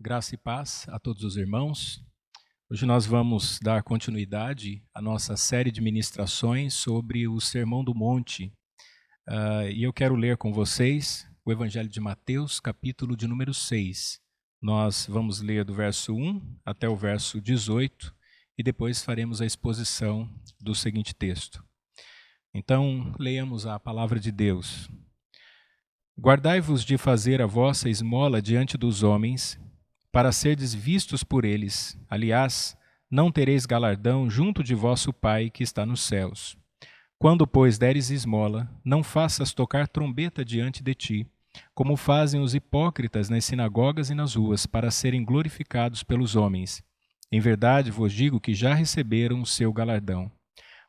Graça e paz a todos os irmãos. Hoje nós vamos dar continuidade à nossa série de ministrações sobre o Sermão do Monte. E eu quero ler com vocês o Evangelho de Mateus, capítulo de número 6. Nós vamos ler do verso 1 até o verso 18 e depois faremos a exposição do seguinte texto. Então, leiamos a palavra de Deus. Guardai-vos de fazer a vossa esmola diante dos homens, para serdes vistos por eles. Aliás, não tereis galardão junto de vosso Pai que está nos céus. Quando, pois, deres esmola, não faças tocar trombeta diante de ti, como fazem os hipócritas nas sinagogas e nas ruas, para serem glorificados pelos homens. Em verdade vos digo que já receberam o seu galardão.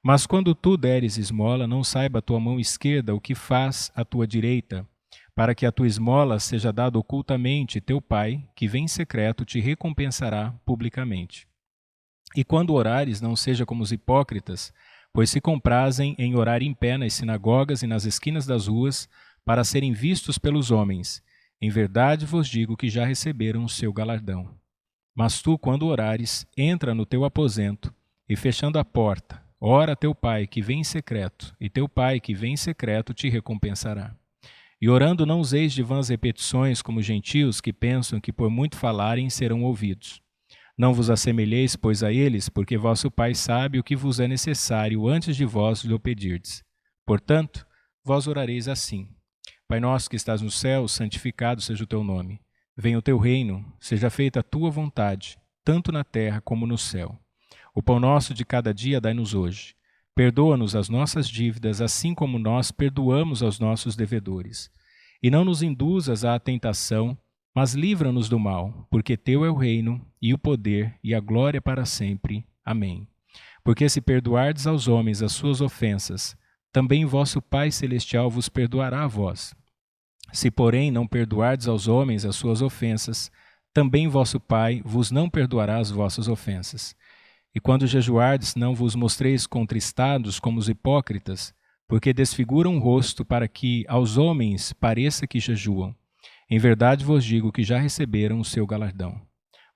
Mas quando tu deres esmola, não saiba a tua mão esquerda o que faz a tua direita, para que a tua esmola seja dada ocultamente, teu Pai, que vem em secreto, te recompensará publicamente. E quando orares, não seja como os hipócritas, pois se comprazem em orar em pé nas sinagogas e nas esquinas das ruas, para serem vistos pelos homens. Em verdade vos digo que já receberam o seu galardão. Mas tu, quando orares, entra no teu aposento, e fechando a porta, ora a teu Pai, que vem em secreto, e teu Pai, que vem em secreto, te recompensará. E orando não useis de vãs repetições como gentios que pensam que por muito falarem serão ouvidos. Não vos assemelheis, pois, a eles, porque vosso Pai sabe o que vos é necessário antes de vós lhe o pedirdes. Portanto, vós orareis assim: Pai nosso que estás no céu, santificado seja o teu nome. Venha o teu reino, seja feita a tua vontade, tanto na terra como no céu. O pão nosso de cada dia dai-nos hoje. Perdoa-nos as nossas dívidas, assim como nós perdoamos aos nossos devedores. E não nos induzas à tentação, mas livra-nos do mal, porque teu é o reino, e o poder, e a glória para sempre. Amém. Porque se perdoardes aos homens as suas ofensas, também vosso Pai Celestial vos perdoará a vós. Se, porém, não perdoardes aos homens as suas ofensas, também vosso Pai vos não perdoará as vossas ofensas. E quando jejuardes, não vos mostreis contristados como os hipócritas, porque desfiguram o rosto para que aos homens pareça que jejuam. Em verdade vos digo que já receberam o seu galardão.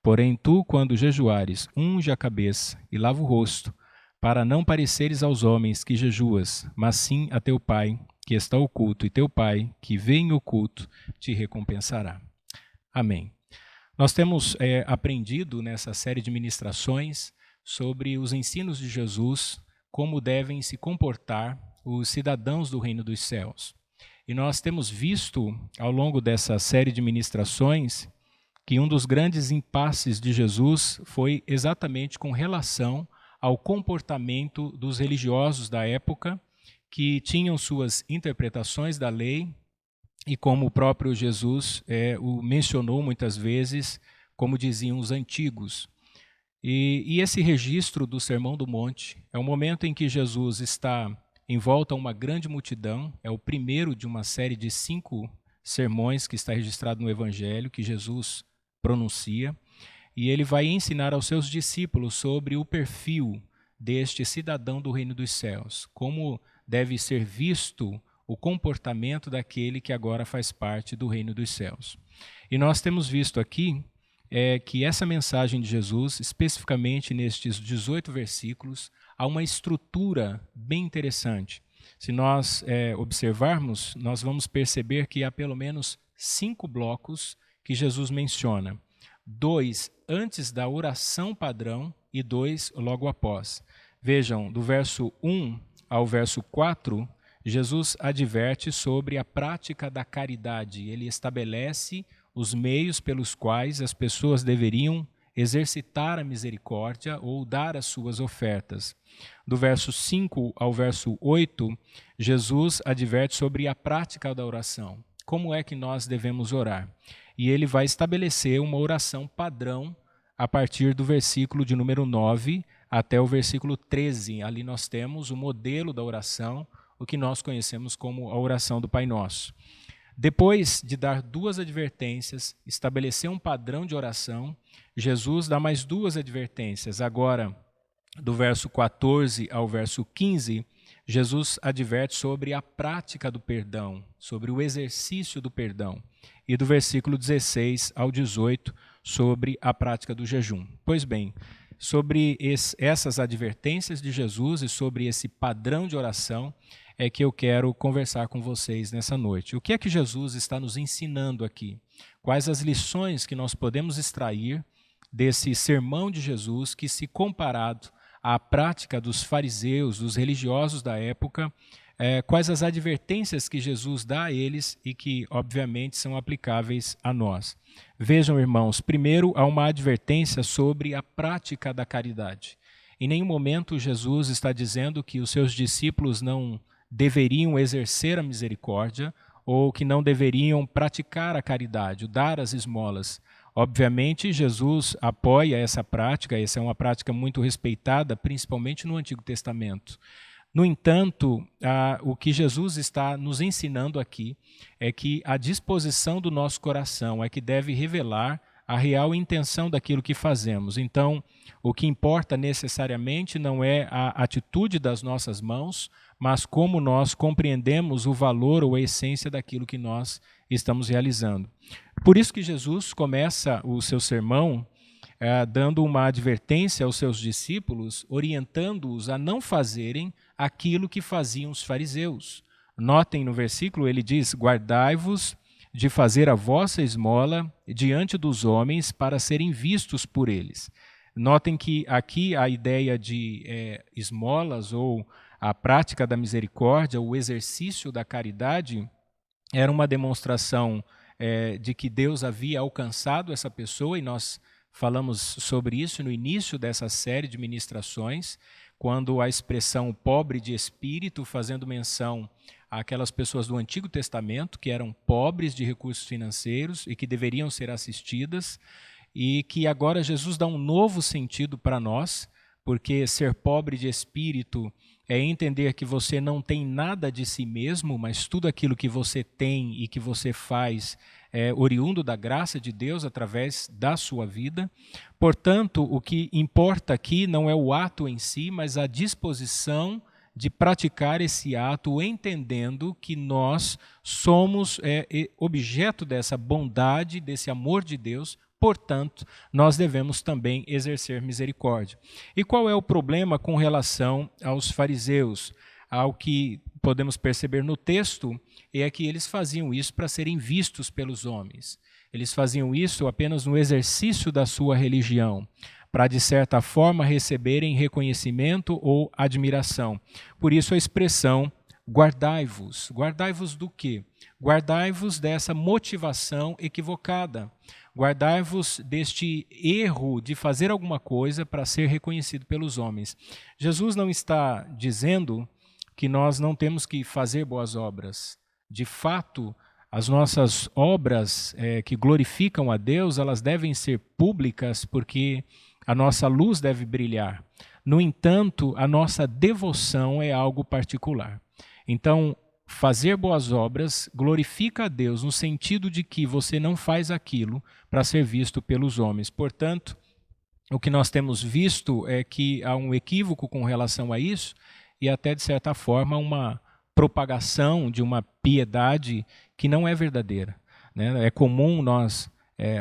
Porém tu, quando jejuares, unge a cabeça e lava o rosto, para não pareceres aos homens que jejuas, mas sim a teu Pai, que está oculto, e teu Pai, que vê em oculto, te recompensará. Amém. Nós temos aprendido nessa série de ministrações sobre os ensinos de Jesus, como devem se comportar os cidadãos do reino dos céus. E nós temos visto, ao longo dessa série de ministrações, que um dos grandes impasses de Jesus foi exatamente com relação ao comportamento dos religiosos da época, que tinham suas interpretações da lei, e como o próprio Jesus o mencionou muitas vezes, como diziam os antigos. E esse registro do Sermão do Monte é o momento em que Jesus está em volta a uma grande multidão, é o primeiro de uma série de 5 sermões que está registrado no Evangelho, que Jesus pronuncia, e ele vai ensinar aos seus discípulos sobre o perfil deste cidadão do reino dos céus, como deve ser visto o comportamento daquele que agora faz parte do reino dos céus. E nós temos visto aqui que essa mensagem de Jesus, especificamente nestes 18 versículos, há uma estrutura bem interessante. Se nós observarmos, nós vamos perceber que há pelo menos 5 blocos que Jesus menciona. 2 antes da oração padrão e 2 logo após. Vejam, do verso 1 ao verso 4, Jesus adverte sobre a prática da caridade. Ele estabelece os meios pelos quais as pessoas deveriam exercitar a misericórdia ou dar as suas ofertas. Do verso 5 ao verso 8, Jesus adverte sobre a prática da oração. Como é que nós devemos orar? E ele vai estabelecer uma oração padrão a partir do versículo de número 9 até o versículo 13. Ali nós temos o modelo da oração, o que nós conhecemos como a oração do Pai Nosso. Depois de dar 2 advertências, estabelecer um padrão de oração, Jesus dá mais 2 advertências. Agora, do verso 14 ao verso 15, Jesus adverte sobre a prática do perdão, sobre o exercício do perdão. E do versículo 16 ao 18, sobre a prática do jejum. Pois bem, sobre essas advertências de Jesus e sobre esse padrão de oração é que eu quero conversar com vocês nessa noite. O que é que Jesus está nos ensinando aqui? Quais as lições que nós podemos extrair desse sermão de Jesus que, se comparado à prática dos fariseus, dos religiosos da época, quais as advertências que Jesus dá a eles e que, obviamente, são aplicáveis a nós. Vejam, irmãos, primeiro há uma advertência sobre a prática da caridade. Em nenhum momento Jesus está dizendo que os seus discípulos não deveriam exercer a misericórdia ou que não deveriam praticar a caridade, dar as esmolas. Obviamente, Jesus apoia essa prática, essa é uma prática muito respeitada, principalmente no Antigo Testamento. No entanto, o que Jesus está nos ensinando aqui é que a disposição do nosso coração é que deve revelar a real intenção daquilo que fazemos. Então, o que importa necessariamente não é a atitude das nossas mãos, mas como nós compreendemos o valor ou a essência daquilo que nós estamos realizando. Por isso que Jesus começa o seu sermão dando uma advertência aos seus discípulos, orientando-os a não fazerem aquilo que faziam os fariseus. Notem no versículo, ele diz: guardai-vos de fazer a vossa esmola diante dos homens para serem vistos por eles. Notem que aqui a ideia de esmolas ou a prática da misericórdia, o exercício da caridade, era uma demonstração de que Deus havia alcançado essa pessoa, e nós falamos sobre isso no início dessa série de ministrações, quando a expressão pobre de espírito, fazendo menção àquelas pessoas do Antigo Testamento que eram pobres de recursos financeiros e que deveriam ser assistidas, e que agora Jesus dá um novo sentido para nós, porque ser pobre de espírito é entender que você não tem nada de si mesmo, mas tudo aquilo que você tem e que você faz é oriundo da graça de Deus através da sua vida. Portanto, o que importa aqui não é o ato em si, mas a disposição de praticar esse ato, entendendo que nós somos objeto dessa bondade, desse amor de Deus. Portanto, nós devemos também exercer misericórdia. E qual é o problema com relação aos fariseus? Ao que podemos perceber no texto é que eles faziam isso para serem vistos pelos homens. Eles faziam isso apenas no exercício da sua religião, para, de certa forma, receberem reconhecimento ou admiração. Por isso a expressão guardai-vos. Guardai-vos do quê? Guardai-vos dessa motivação equivocada. Guardai-vos deste erro de fazer alguma coisa para ser reconhecido pelos homens. Jesus não está dizendo que nós não temos que fazer boas obras. De fato, as nossas obras que glorificam a Deus, elas devem ser públicas porque a nossa luz deve brilhar. No entanto, a nossa devoção é algo particular. Então, fazer boas obras glorifica a Deus no sentido de que você não faz aquilo para ser visto pelos homens. Portanto, o que nós temos visto é que há um equívoco com relação a isso e até, de certa forma, uma propagação de uma piedade que não é verdadeira, né? É comum nós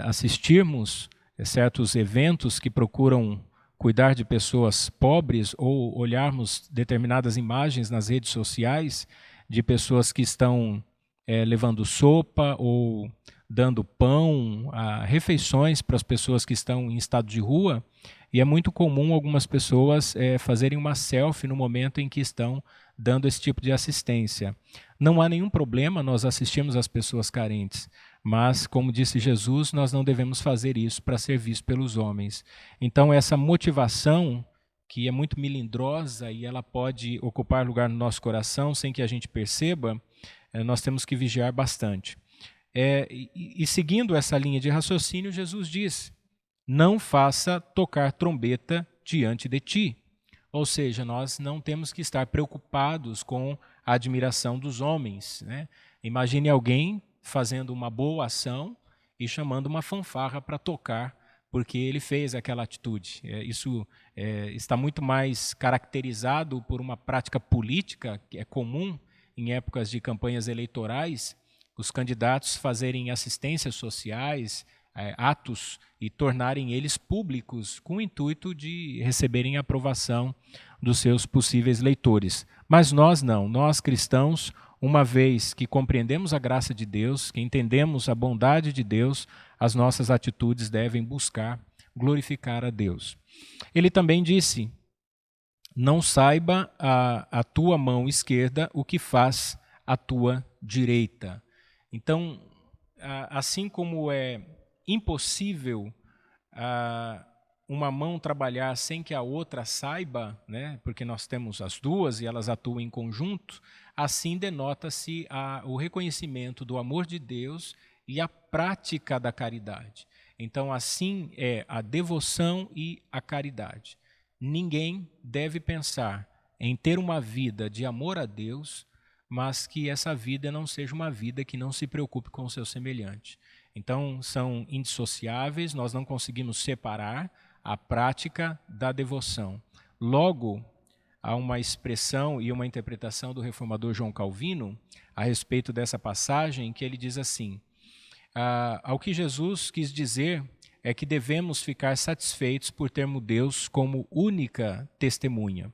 assistirmos certos eventos que procuram cuidar de pessoas pobres ou olharmos determinadas imagens nas redes sociais de pessoas que estão levando sopa ou dando pão, refeições para as pessoas que estão em estado de rua, e é muito comum algumas pessoas fazerem uma selfie no momento em que estão dando esse tipo de assistência. Não há nenhum problema nós assistirmos as pessoas carentes, mas, como disse Jesus, nós não devemos fazer isso para ser visto pelos homens. Então, essa motivação, que é muito melindrosa e ela pode ocupar lugar no nosso coração sem que a gente perceba, nós temos que vigiar bastante. E seguindo essa linha de raciocínio, Jesus diz: não faça tocar trombeta diante de ti. Ou seja, nós não temos que estar preocupados com a admiração dos homens, né? Imagine alguém fazendo uma boa ação e chamando uma fanfarra para tocar, porque ele fez aquela atitude. Isso está muito mais caracterizado por uma prática política, que é comum em épocas de campanhas eleitorais, os candidatos fazerem assistências sociais, atos e tornarem eles públicos com o intuito de receberem a aprovação dos seus possíveis leitores. Mas nós não, nós cristãos, uma vez que compreendemos a graça de Deus, que entendemos a bondade de Deus, as nossas atitudes devem buscar glorificar a Deus. Ele também disse: não saiba a tua mão esquerda o que faz a tua direita. Então, assim como é impossível uma mão trabalhar sem que a outra saiba, né, porque nós temos as duas e elas atuam em conjunto, assim denota-se o reconhecimento do amor de Deus e a prática da caridade. Então, assim é a devoção e a caridade. Ninguém deve pensar em ter uma vida de amor a Deus, mas que essa vida não seja uma vida que não se preocupe com o seu semelhante. Então, são indissociáveis, nós não conseguimos separar a prática da devoção. Logo, há uma expressão e uma interpretação do reformador João Calvino a respeito dessa passagem, que ele diz assim: ao que Jesus quis dizer é que devemos ficar satisfeitos por termos Deus como única testemunha.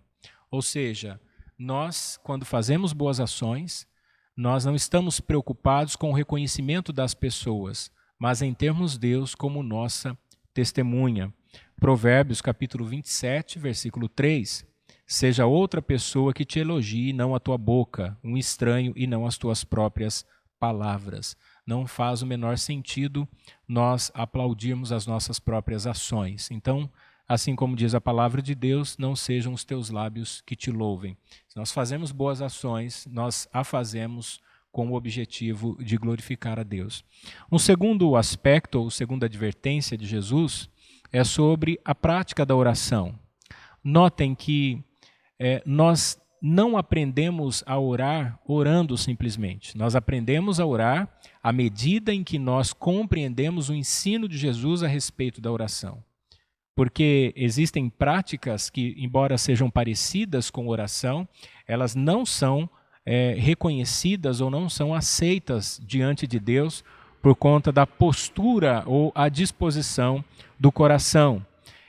Ou seja, nós, quando fazemos boas ações, nós não estamos preocupados com o reconhecimento das pessoas, mas em termos Deus como nossa testemunha. Provérbios capítulo 27, versículo 3. Seja outra pessoa que te elogie, não a tua boca, um estranho e não as tuas próprias palavras. Não faz o menor sentido nós aplaudirmos as nossas próprias ações. Então, assim como diz a palavra de Deus, não sejam os teus lábios que te louvem. Se nós fazemos boas ações, nós a fazemos com o objetivo de glorificar a Deus. Um segundo aspecto, ou segunda advertência de Jesus, é sobre a prática da oração. Notem que nós não aprendemos a orar orando simplesmente. Nós aprendemos a orar à medida em que nós compreendemos o ensino de Jesus a respeito da oração. Porque existem práticas que, embora sejam parecidas com oração, elas não são reconhecidas ou não são aceitas diante de Deus por conta da postura ou a disposição do coração.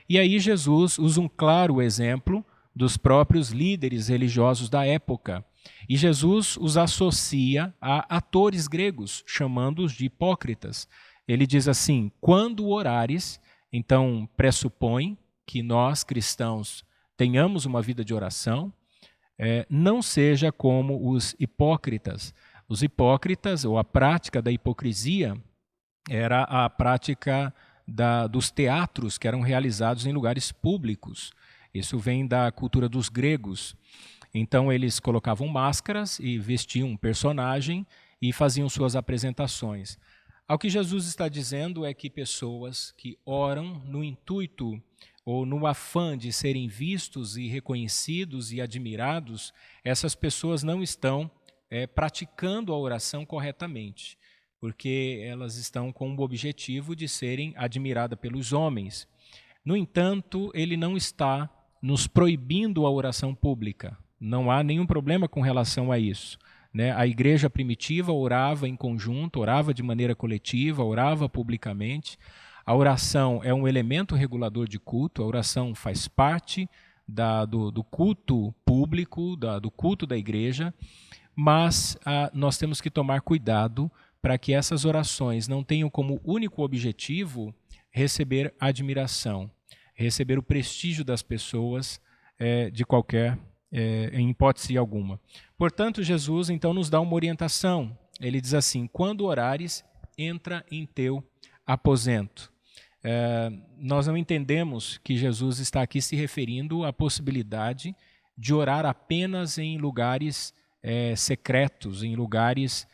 E aí Jesus usa um claro exemplo dos próprios líderes religiosos da época. E Jesus os associa a atores gregos, chamando-os de hipócritas. Ele diz assim: quando orares, então pressupõe que nós cristãos tenhamos uma vida de oração, não seja como os hipócritas. Os hipócritas, ou a prática da hipocrisia, era a prática dos teatros que eram realizados em lugares públicos. Isso vem da cultura dos gregos. Então eles colocavam máscaras e vestiam um personagem e faziam suas apresentações. O que Jesus está dizendo é que pessoas que oram no intuito ou no afã de serem vistos e reconhecidos e admirados, essas pessoas não estão praticando a oração corretamente, porque elas estão com o objetivo de serem admiradas pelos homens. No entanto, ele não está nos proibindo a oração pública. Não há nenhum problema com relação a isso. A igreja primitiva orava em conjunto, orava de maneira coletiva, orava publicamente. A oração é um elemento regulador de culto, a oração faz parte do culto público, do culto da igreja, mas nós temos que tomar cuidado para que essas orações não tenham como único objetivo receber admiração, receber o prestígio das pessoas em hipótese alguma. Portanto, Jesus então nos dá uma orientação. Ele diz assim: quando orares, entra em teu aposento. Nós não entendemos que Jesus está aqui se referindo à possibilidade de orar apenas em lugares secretos, em lugares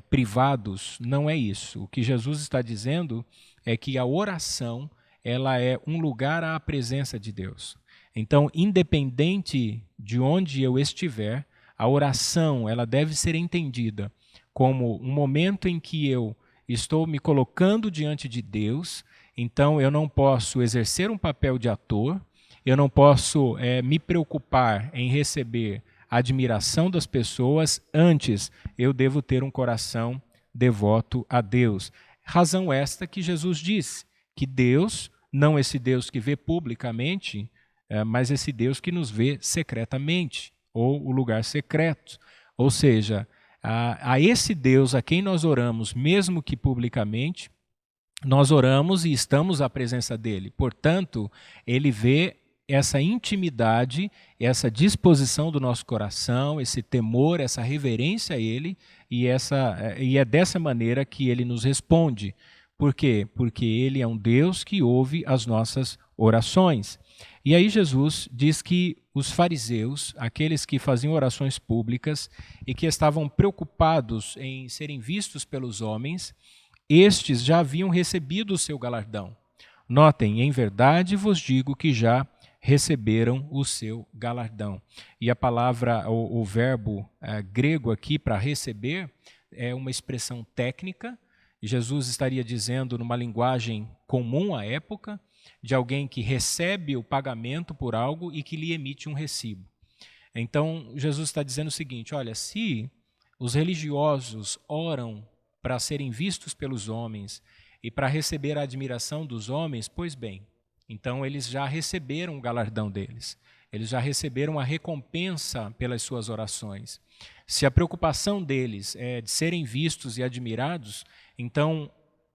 privados. Não é isso. O que Jesus está dizendo é que a oração ela é um lugar à presença de Deus. Então, independente de onde eu estiver, a oração ela deve ser entendida como um momento em que eu estou me colocando diante de Deus. Então, eu não posso exercer um papel de ator, eu não posso me preocupar em receber a admiração das pessoas. Antes, eu devo ter um coração devoto a Deus. Razão esta que Jesus disse, que Deus, não esse Deus que vê publicamente, mas esse Deus que nos vê secretamente, ou o lugar secreto. Ou seja, a esse Deus a quem nós oramos, mesmo que publicamente, nós oramos e estamos à presença dele. Portanto, ele vê essa intimidade, essa disposição do nosso coração, esse temor, essa reverência a ele, e é dessa maneira que ele nos responde. Por quê? Porque ele é um Deus que ouve as nossas orações. E aí Jesus diz que os fariseus, aqueles que faziam orações públicas e que estavam preocupados em serem vistos pelos homens, estes já haviam recebido o seu galardão. Notem, em verdade vos digo que já receberam o seu galardão. E a palavra, o verbo grego aqui para receber é uma expressão técnica. Jesus estaria dizendo numa linguagem comum à época, de alguém que recebe o pagamento por algo e que lhe emite um recibo. Então, Jesus está dizendo o seguinte, olha, se os religiosos oram para serem vistos pelos homens e para receber a admiração dos homens, pois bem, então eles já receberam o galardão deles. Eles já receberam a recompensa pelas suas orações. Se a preocupação deles é de serem vistos e admirados, então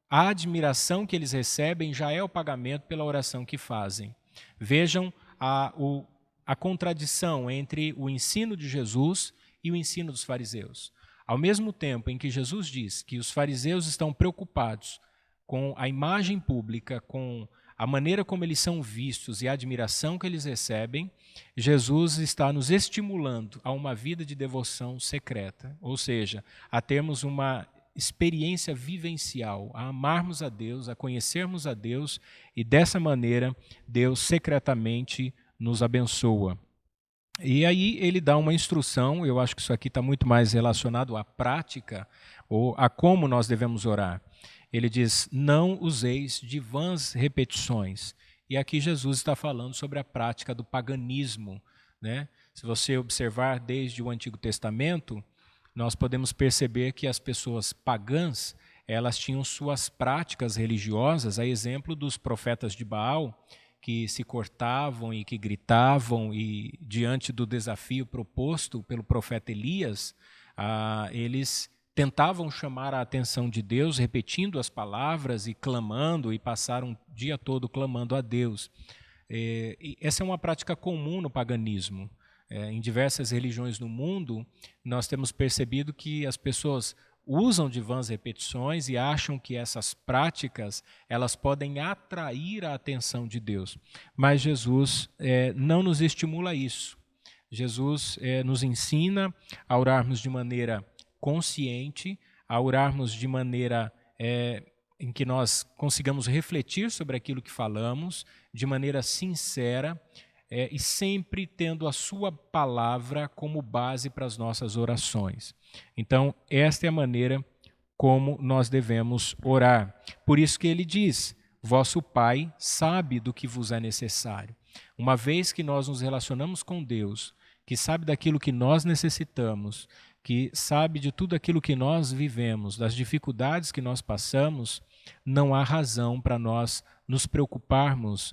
a admiração que eles recebem já é o pagamento pela oração que fazem. Vejam a contradição entre o ensino de Jesus e o ensino dos fariseus. Ao mesmo tempo em que Jesus diz que os fariseus estão preocupados com a imagem pública, com a maneira como eles são vistos e a admiração que eles recebem, Jesus está nos estimulando a uma vida de devoção secreta, ou seja, a termos uma experiência vivencial, a amarmos a Deus, a conhecermos a Deus e dessa maneira Deus secretamente nos abençoa. E aí ele dá uma instrução, eu acho que isso aqui está muito mais relacionado à prática ou a como nós devemos orar. Ele diz, não useis de vãs repetições. E aqui Jesus está falando sobre a prática do paganismo, né? Se você observar desde o Antigo Testamento, nós podemos perceber que as pessoas pagãs, elas tinham suas práticas religiosas, a exemplo dos profetas de Baal, que se cortavam e que gritavam, e diante do desafio proposto pelo profeta Elias, eles tentavam chamar a atenção de Deus, repetindo as palavras e clamando, e passaram o dia todo clamando a Deus. E essa é uma prática comum no paganismo. Em diversas religiões no mundo, nós temos percebido que as pessoas usam de vãs repetições e acham que essas práticas elas podem atrair a atenção de Deus. Mas Jesus não nos estimula a isso. Jesus nos ensina a orarmos de maneira consciente, a orarmos de maneira em que nós consigamos refletir sobre aquilo que falamos, de maneira sincera, e sempre tendo a sua palavra como base para as nossas orações. Então, esta é a maneira como nós devemos orar. Por isso que ele diz, vosso Pai sabe do que vos é necessário. Uma vez que nós nos relacionamos com Deus, que sabe daquilo que nós necessitamos, que sabe de tudo aquilo que nós vivemos, das dificuldades que nós passamos, não há razão para nós nos preocuparmos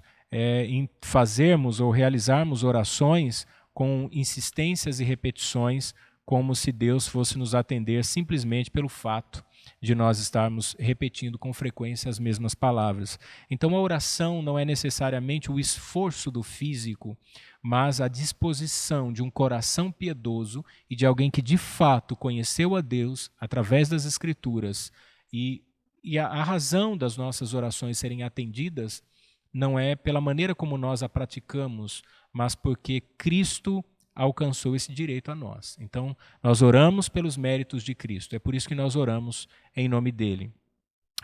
em fazermos ou realizarmos orações com insistências e repetições, como se Deus fosse nos atender simplesmente pelo fato de nós estarmos repetindo com frequência as mesmas palavras. Então a oração não é necessariamente o esforço do físico, mas a disposição de um coração piedoso e de alguém que de fato conheceu a Deus através das Escrituras. E a razão das nossas orações serem atendidas não é pela maneira como nós a praticamos, mas porque Cristo alcançou esse direito a nós. Então, nós oramos pelos méritos de Cristo. É por isso que nós oramos em nome dele.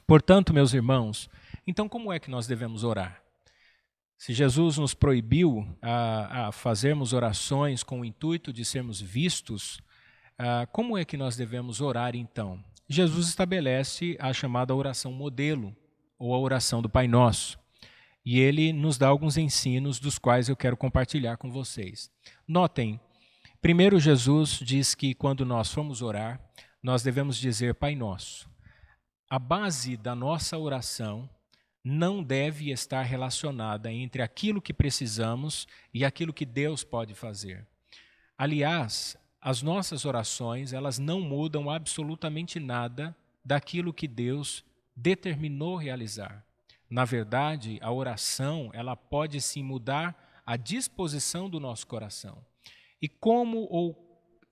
Portanto, meus irmãos, então como é que nós devemos orar? Se Jesus nos proibiu a fazermos orações com o intuito de sermos vistos, como é que nós devemos orar então? Jesus estabelece a chamada oração modelo, ou a oração do Pai Nosso. E ele nos dá alguns ensinos dos quais eu quero compartilhar com vocês. Notem, primeiro Jesus diz que quando nós formos orar, nós devemos dizer Pai Nosso. a base da nossa oração não deve estar relacionada entre aquilo que precisamos e aquilo que Deus pode fazer. Aliás, as nossas orações, elas não mudam absolutamente nada daquilo que Deus determinou realizar. Na verdade, a oração, ela pode sim mudar a disposição do nosso coração. E como ou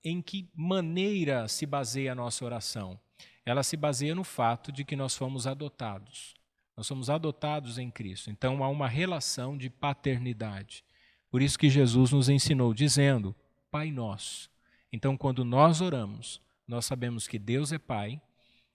em que maneira se baseia a nossa oração? Ela se baseia no fato de que nós fomos adotados. Nós somos adotados em Cristo. Então há uma relação de paternidade. Por isso que Jesus nos ensinou dizendo, Pai Nosso. Então quando nós oramos, nós sabemos que Deus é Pai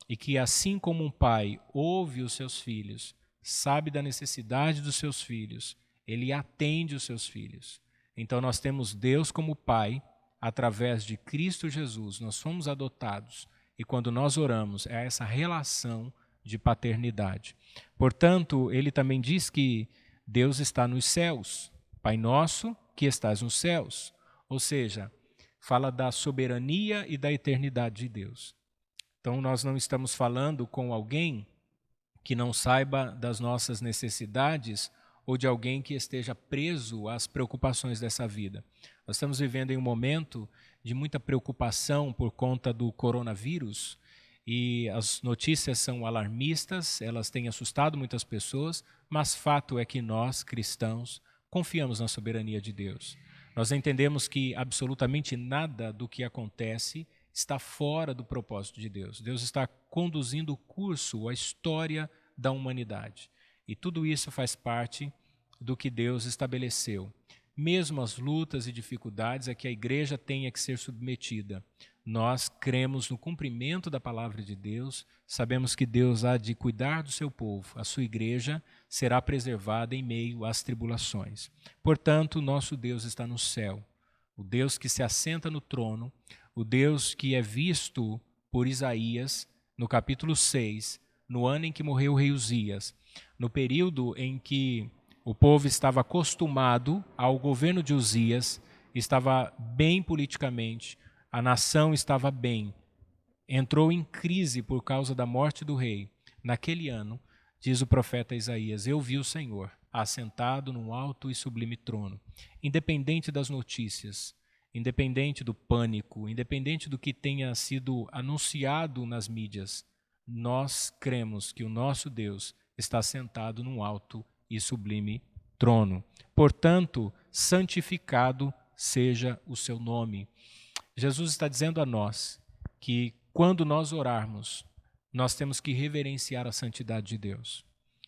e que assim como um pai ouve os seus filhos, sabe da necessidade dos seus filhos, ele atende os seus filhos. Então nós temos Deus como Pai, através de Cristo Jesus, nós fomos adotados. E quando nós oramos, é essa relação de paternidade. Portanto, ele também diz que Deus está nos céus, Pai nosso que estás nos céus. Ou seja, fala da soberania e da eternidade de Deus. Então, nós não estamos falando com alguém que não saiba das nossas necessidades ou de alguém que esteja preso às preocupações dessa vida. Nós estamos vivendo em um momento de muita preocupação por conta do coronavírus e as notícias são alarmistas, elas têm assustado muitas pessoas, mas fato é que nós, cristãos, confiamos na soberania de Deus. Nós entendemos que absolutamente nada do que acontece está fora do propósito de Deus. Deus está conduzindo o curso, a história da humanidade. E tudo isso faz parte do que Deus estabeleceu. Mesmo as lutas e dificuldades a que a igreja tenha que ser submetida, nós cremos no cumprimento da palavra de Deus, sabemos que Deus há de cuidar do seu povo, a sua igreja será preservada em meio às tribulações. Portanto, nosso Deus está no céu, o Deus que se assenta no trono, o Deus que é visto por Isaías no capítulo 6, no ano em que morreu o rei Uzias, no período em que o povo estava acostumado ao governo de Uzias, estava bem politicamente, a nação estava bem, entrou em crise por causa da morte do rei. Naquele ano, diz o profeta Isaías, eu vi o Senhor assentado num alto e sublime trono, independente das notícias, independente do pânico, independente do que tenha sido anunciado nas mídias, nós cremos que o nosso Deus está sentado num alto e sublime trono. Portanto, santificado seja o seu nome. Jesus está dizendo a nós que quando nós orarmos, nós temos que reverenciar a santidade de Deus.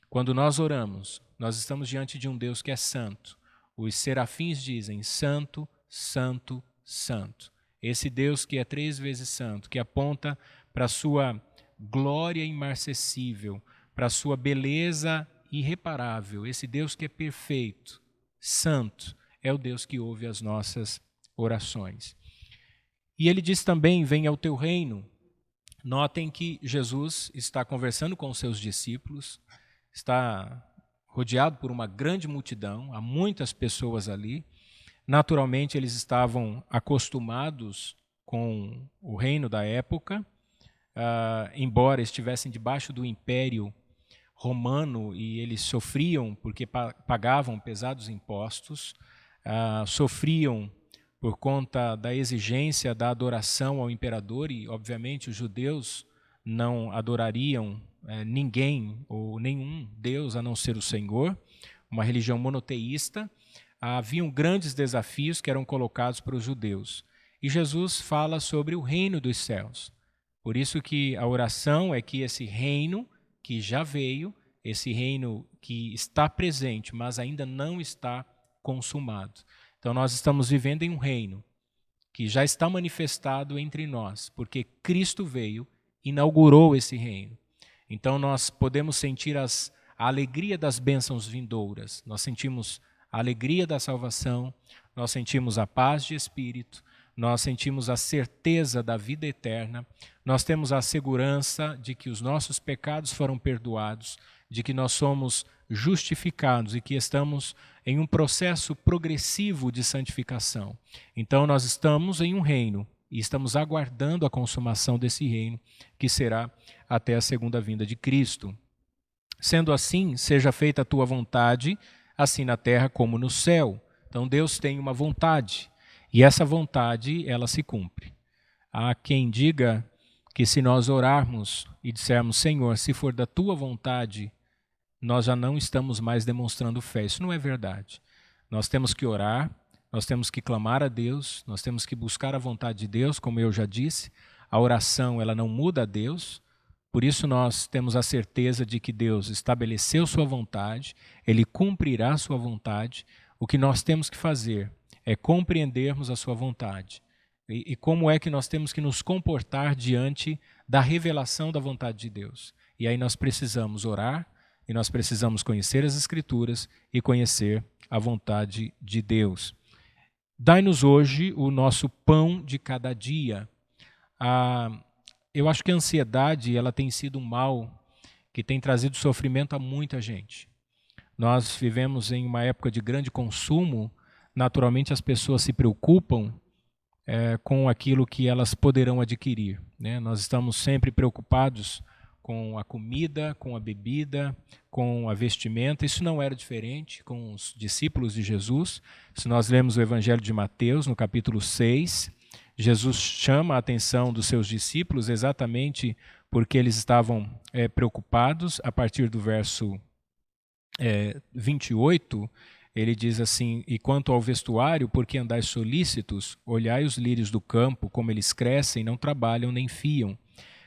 Quando nós oramos, nós estamos diante de um Deus que é santo. Os serafins dizem, santo, santo, santo. Esse Deus que é 3 vezes santo, que aponta para a sua glória imarcessível, para a sua beleza irreparável. Esse Deus que é perfeito, santo, é o Deus que ouve as nossas orações. E ele diz também, venha o teu reino. Notem que Jesus está conversando com os seus discípulos, está rodeado por uma grande multidão, há muitas pessoas ali. Naturalmente, eles estavam acostumados com o reino da época, embora estivessem debaixo do império romano e eles sofriam porque pagavam pesados impostos, sofriam por conta da exigência da adoração ao imperador e, obviamente, os judeus não adorariam ninguém ou nenhum Deus a não ser o Senhor, uma religião monoteísta. Haviam grandes desafios que eram colocados para os judeus. E Jesus fala sobre o reino dos céus. Por isso que a oração é que esse reino que já veio, esse reino que está presente, mas ainda não está consumado. Então nós estamos vivendo em um reino que já está manifestado entre nós, porque Cristo veio, inaugurou esse reino. Então nós podemos sentir a alegria das bênçãos vindouras, nós sentimos a alegria da salvação, nós sentimos a paz de espírito, nós sentimos a certeza da vida eterna, nós temos a segurança de que os nossos pecados foram perdoados, de que nós somos justificados e que estamos em um processo progressivo de santificação. Então nós estamos em um reino e estamos aguardando a consumação desse reino, que será até a segunda vinda de Cristo. Sendo assim, seja feita a tua vontade, assim na terra como no céu. Então Deus tem uma vontade, e essa vontade, ela se cumpre. Há quem diga que se nós orarmos e dissermos, Senhor, se for da tua vontade, nós já não estamos mais demonstrando fé. Isso não é verdade. Nós temos que orar, nós temos que clamar a Deus, nós temos que buscar a vontade de Deus, como eu já disse. A oração, ela não muda a Deus, por isso nós temos a certeza de que Deus estabeleceu sua vontade, Ele cumprirá sua vontade. O que nós temos que fazer é compreendermos a sua vontade. E como é que nós temos que nos comportar diante da revelação da vontade de Deus. E aí nós precisamos orar, e nós precisamos conhecer as Escrituras e conhecer a vontade de Deus. Dai-nos hoje o nosso pão de cada dia. Eu acho que a ansiedade, ela tem sido um mal que tem trazido sofrimento a muita gente. Nós vivemos em uma época de grande consumo, naturalmente as pessoas se preocupam com aquilo que elas poderão adquirir, né? Nós estamos sempre preocupados com a comida, com a bebida, com a vestimenta. Isso não era diferente com os discípulos de Jesus. Se nós lemos o Evangelho de Mateus, no capítulo 6, Jesus chama a atenção dos seus discípulos exatamente porque eles estavam preocupados. A partir do verso 28, ele diz assim, e quanto ao vestuário, porque andais solícitos, olhai os lírios do campo, como eles crescem, não trabalham nem fiam.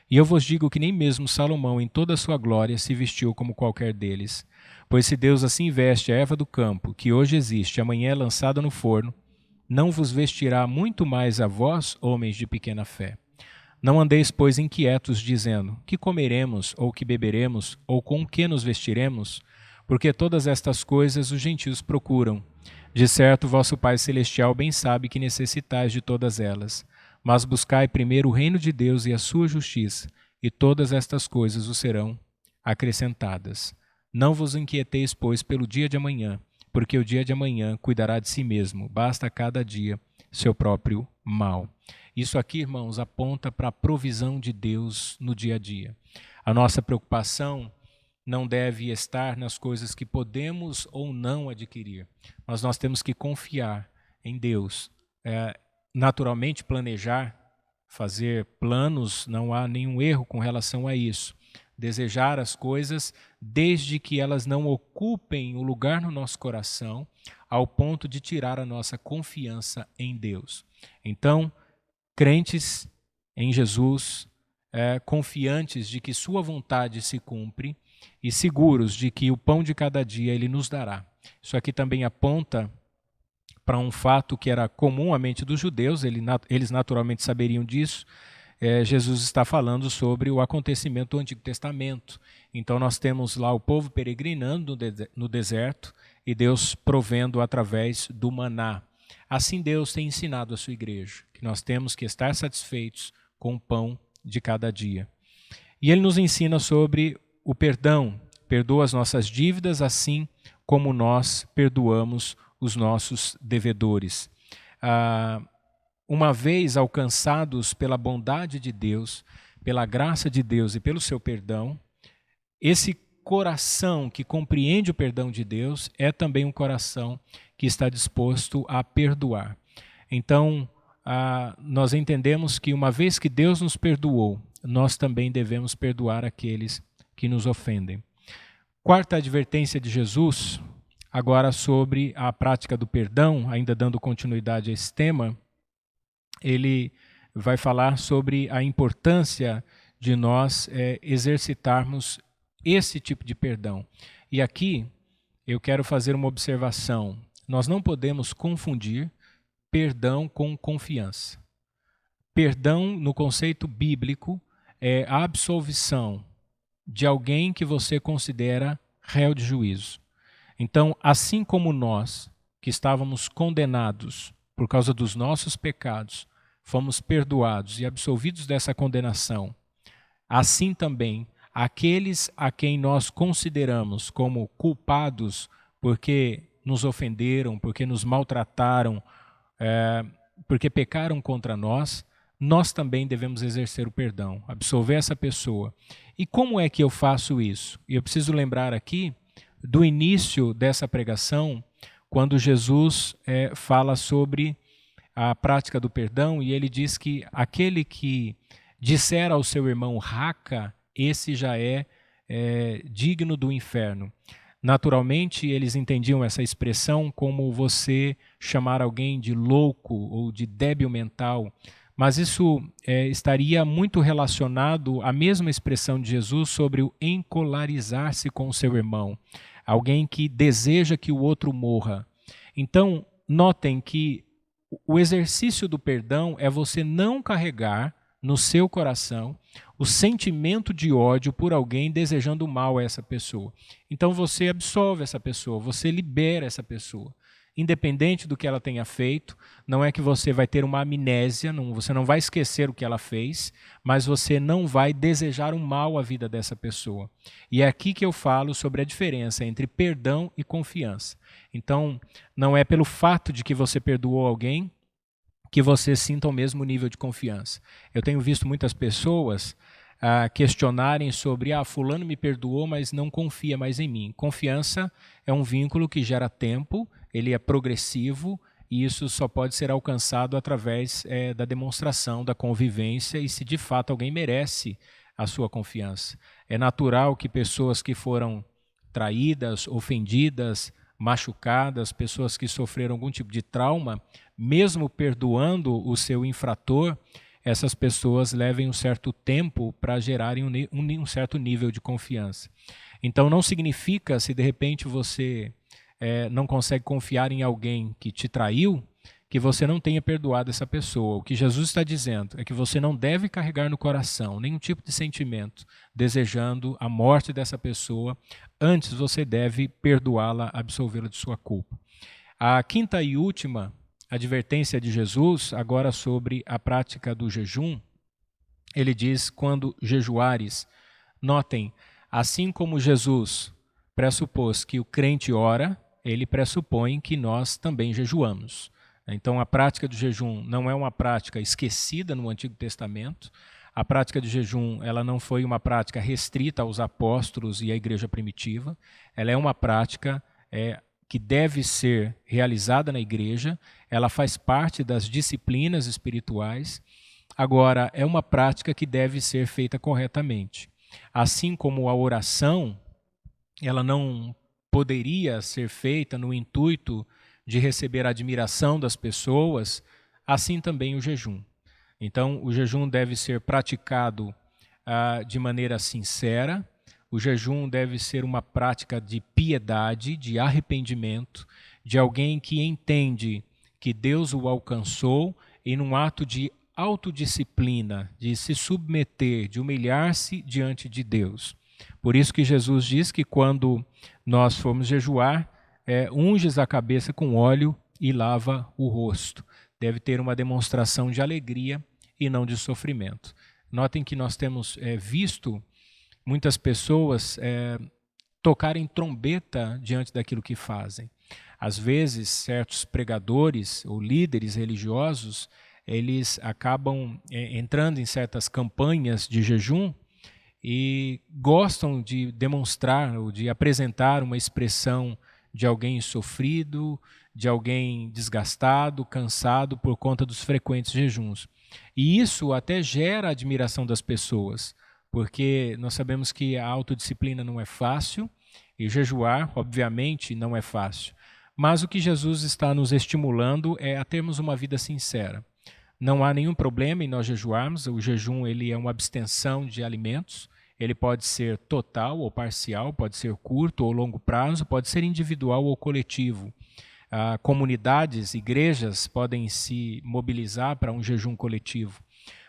E eu vos digo que nem mesmo Salomão, em toda a sua glória, se vestiu como qualquer deles. Pois se Deus assim veste a erva do campo, que hoje existe, amanhã é lançada no forno, não vos vestirá muito mais a vós, homens de pequena fé. Não andeis, pois, inquietos, dizendo, que comeremos, ou que beberemos, ou com que nos vestiremos? Porque todas estas coisas os gentios procuram. De certo, vosso Pai Celestial bem sabe que necessitais de todas elas. Mas buscai primeiro o reino de Deus e a sua justiça, e todas estas coisas vos serão acrescentadas. Não vos inquieteis, pois, pelo dia de amanhã, porque o dia de amanhã cuidará de si mesmo. Basta a cada dia seu próprio mal. Isso aqui, irmãos, aponta para a provisão de Deus no dia a dia. A nossa preocupação não deve estar nas coisas que podemos ou não adquirir, mas nós temos que confiar em Deus. Naturalmente, planejar, fazer planos, não há nenhum erro com relação a isso. Desejar as coisas, desde que elas não ocupem o lugar no nosso coração, ao ponto de tirar a nossa confiança em Deus. Então, crentes em Jesus, confiantes de que sua vontade se cumpre e seguros de que o pão de cada dia Ele nos dará. Isso aqui também aponta para um fato que era comum à mente dos judeus, eles naturalmente saberiam disso. Jesus está falando sobre o acontecimento do Antigo Testamento. Então nós temos lá o povo peregrinando no deserto e Deus provendo através do maná. Assim Deus tem ensinado a sua igreja, que nós temos que estar satisfeitos com o pão de cada dia. E Ele nos ensina sobre o perdão. Perdoa as nossas dívidas, assim como nós perdoamos os nossos devedores. Uma vez alcançados pela bondade de Deus, pela graça de Deus e pelo seu perdão, esse coração que compreende o perdão de Deus é também um coração que está disposto a perdoar. Então, nós entendemos que uma vez que Deus nos perdoou, nós também devemos perdoar aqueles que nos ofendem. Quarta advertência de Jesus, agora sobre a prática do perdão, ainda dando continuidade a esse tema, ele vai falar sobre a importância de nós exercitarmos esse tipo de perdão. E aqui eu quero fazer uma observação. Nós não podemos confundir perdão com confiança. Perdão, no conceito bíblico, é a absolvição de alguém que você considera réu de juízo. Então, assim como nós, que estávamos condenados por causa dos nossos pecados, fomos perdoados e absolvidos dessa condenação, assim também, aqueles a quem nós consideramos como culpados porque nos ofenderam, porque nos maltrataram, porque pecaram contra nós nós também devemos exercer o perdão, absolver essa pessoa. E como é que eu faço isso? E eu preciso lembrar aqui do início dessa pregação, quando Jesus fala sobre a prática do perdão, e ele diz que aquele que disser ao seu irmão raca, esse já é digno do inferno. Naturalmente, eles entendiam essa expressão como você chamar alguém de louco ou de débil mental, mas isso estaria muito relacionado à mesma expressão de Jesus sobre o encolarizar-se com o seu irmão, alguém que deseja que o outro morra. Então, notem que o exercício do perdão é você não carregar no seu coração o sentimento de ódio por alguém desejando mal a essa pessoa. Então você absolve essa pessoa, você libera essa pessoa. Independente do que ela tenha feito, não é que você vai ter uma amnésia, você não vai esquecer o que ela fez, mas você não vai desejar um mal à vida dessa pessoa. E é aqui que eu falo sobre a diferença entre perdão e confiança. Então, não é pelo fato de que você perdoou alguém que você sinta o mesmo nível de confiança. Eu tenho visto muitas pessoas questionarem sobre, fulano me perdoou, mas não confia mais em mim. Confiança é um vínculo que gera tempo, ele é progressivo, e isso só pode ser alcançado através da demonstração, da convivência, e se de fato alguém merece a sua confiança. É natural que pessoas que foram traídas, ofendidas, machucadas, pessoas que sofreram algum tipo de trauma, mesmo perdoando o seu infrator, essas pessoas levem um certo tempo para gerarem um certo nível de confiança. Então não significa, se de repente você não consegue confiar em alguém que te traiu, que você não tenha perdoado essa pessoa. O que Jesus está dizendo é que você não deve carregar no coração nenhum tipo de sentimento desejando a morte dessa pessoa. Antes você deve perdoá-la, absolvê-la de sua culpa. A quinta e última advertência de Jesus, agora sobre a prática do jejum, ele diz: quando jejuares, notem, assim como Jesus pressupôs que o crente ora, ele pressupõe que nós também jejuamos. Então, a prática do jejum não é uma prática esquecida no Antigo Testamento. A prática de jejum ela não foi uma prática restrita aos apóstolos e à igreja primitiva. Ela é uma prática que deve ser realizada na igreja. Ela faz parte das disciplinas espirituais. Agora, é uma prática que deve ser feita corretamente. Assim como a oração, ela não poderia ser feita no intuito de receber a admiração das pessoas, assim também o jejum. Então, o jejum deve ser praticado de maneira sincera, o jejum deve ser uma prática de piedade, de arrependimento, de alguém que entende que Deus o alcançou e num ato de autodisciplina, de se submeter, de humilhar-se diante de Deus. Por isso que Jesus diz que quando nós formos jejuar, unges a cabeça com óleo e lava o rosto. Deve ter uma demonstração de alegria e não de sofrimento. Notem que nós temos visto muitas pessoas tocarem trombeta diante daquilo que fazem. Às vezes, certos pregadores ou líderes religiosos, eles acabam entrando em certas campanhas de jejum e gostam de demonstrar ou de apresentar uma expressão de alguém sofrido, de alguém desgastado, cansado por conta dos frequentes jejuns. E isso até gera a admiração das pessoas, porque nós sabemos que a autodisciplina não é fácil, e jejuar, obviamente, não é fácil. Mas o que Jesus está nos estimulando é a termos uma vida sincera. Não há nenhum problema em nós jejuarmos. O jejum ele é uma abstenção de alimentos. Ele pode ser total ou parcial, pode ser curto ou longo prazo, pode ser individual ou coletivo. Comunidades, igrejas podem se mobilizar para um jejum coletivo.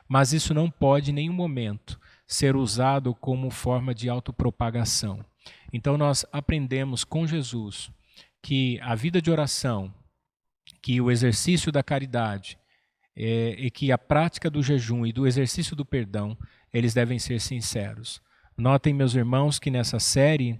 Mas isso não pode em nenhum momento ser usado como forma de autopropagação. Então nós aprendemos com Jesus que a vida de oração, que o exercício da caridade, e que a prática do jejum e do exercício do perdão, eles devem ser sinceros. Notem, meus irmãos, que nessa série,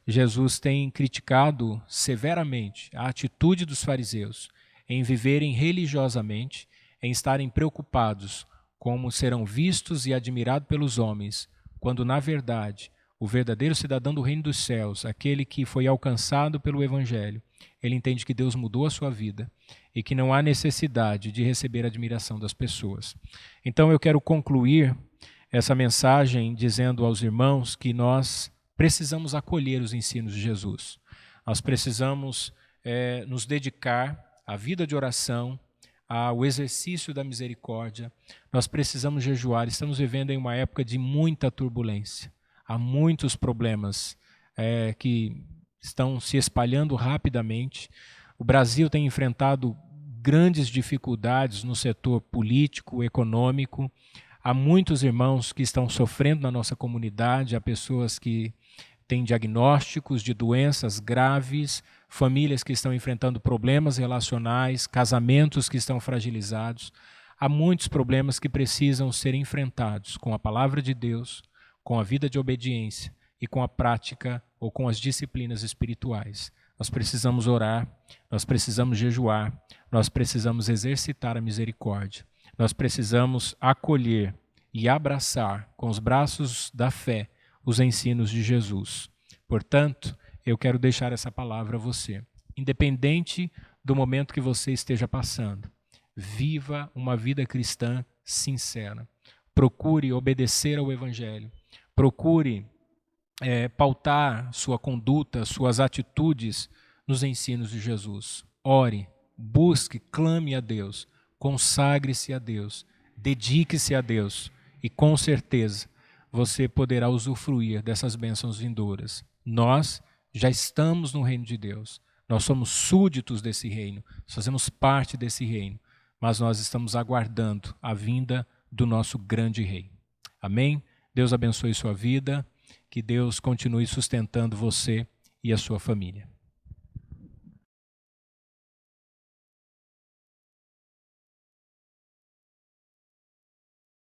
Jesus tem criticado severamente a atitude dos fariseus em viverem religiosamente, em estarem preocupados como serão vistos e admirados pelos homens, quando, na verdade, o verdadeiro cidadão do reino dos céus, aquele que foi alcançado pelo Evangelho, ele entende que Deus mudou a sua vida e que não há necessidade de receber a admiração das pessoas. Então eu quero concluir essa mensagem dizendo aos irmãos que nós precisamos acolher os ensinos de Jesus. Nós precisamos nos dedicar à vida de oração, ao exercício da misericórdia. Nós precisamos jejuar. Estamos vivendo em uma época de muita turbulência. Há muitos problemas que estão se espalhando rapidamente. O Brasil tem enfrentado grandes dificuldades no setor político, econômico. Há muitos irmãos que estão sofrendo na nossa comunidade, há pessoas que têm diagnósticos de doenças graves, famílias que estão enfrentando problemas relacionais, casamentos que estão fragilizados. Há muitos problemas que precisam ser enfrentados com a palavra de Deus, com a vida de obediência e com a prática ou com as disciplinas espirituais. Nós precisamos orar, nós precisamos jejuar, nós precisamos exercitar a misericórdia. Nós precisamos acolher e abraçar com os braços da fé os ensinos de Jesus. Portanto, eu quero deixar essa palavra a você. Independente do momento que você esteja passando, viva uma vida cristã sincera. Procure obedecer ao Evangelho. Procure pautar sua conduta, suas atitudes nos ensinos de Jesus. Ore, busque, clame a Deus, consagre-se a Deus, dedique-se a Deus e com certeza você poderá usufruir dessas bênçãos vindouras. Nós já estamos no reino de Deus, nós somos súditos desse reino, fazemos parte desse reino, mas nós estamos aguardando a vinda do nosso grande rei. Amém? Deus abençoe sua vida, que Deus continue sustentando você e a sua família.